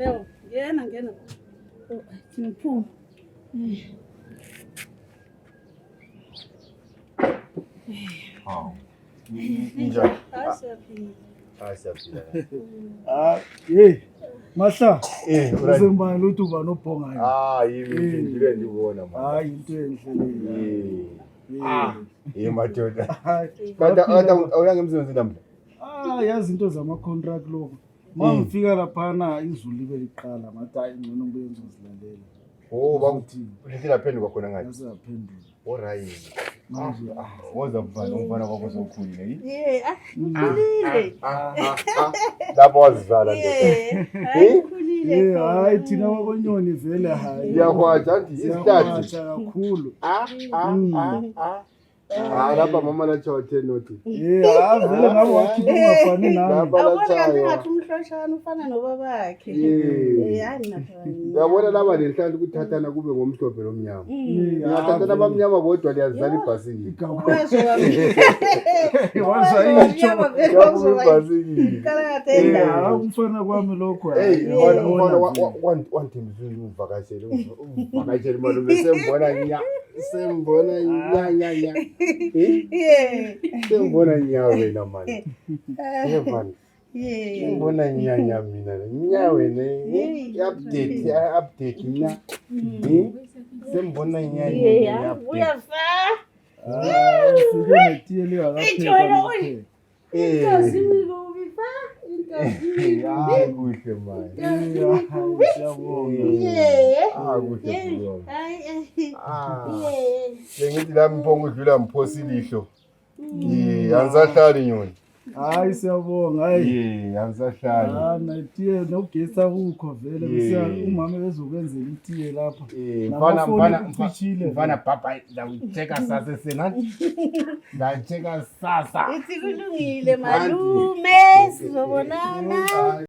Yo, ngena. Oh, ngiphume. Hawu. Injani? Asiyaphila. Hey, Mahla. Right. Usemba lo uba nobhongayo. Yimi ngile ndibona manje. Hayi into enhle leyo. Madoda. Kanti awuyanga emsebenzini namhla? Yazi into zama contract lokho. Mangifika laphana izulu libe liqala ngathi hayi ngcono ngibe ngizozilalela. Bakuthi uhlehlela phenduka khona ngathi. Yasaphendula. Alright. Woza mfana umfana kwakho sokhulile yini? Ngikhulile. Lapho wazivala nje. Ngikhulile. Hayi thina wakonyoni vele hayi. Iyakwazi anti isihlathi kakhulu. Lapha mama lathi watheni nothi. Vele ngabe wakhipha ungafani nami. Awubona ngathi umhloshana ufana nobabakhe. Hayi naphakani. Uyabona laba lenhlanhla ukuthathana kube ngomhlophe lomnyama. Ngathathana abamnyama bodwa liyazala ibhasikili. Umfana kwami lokho. Wanthembisa uvakashele malume sembona nya. Sembona nya wena manje. Yevana. Sembona nya mina. Nya wena. Update nya. Sembona nya. Uyafa. Singene akaphela. Hayi kuhle manje. Sengithi la mphongo udlula mphosi lihlo. Angisahlali nyoni. Hayi siyabonga hayi. Angisahlali. Natiye nogesa ukho vele bese umama bezokwenzela itiye lapha. Mfana papa ngiyacheka sasa senani. Ngiyacheka sasa. Ithi kulungile malume sizobonana.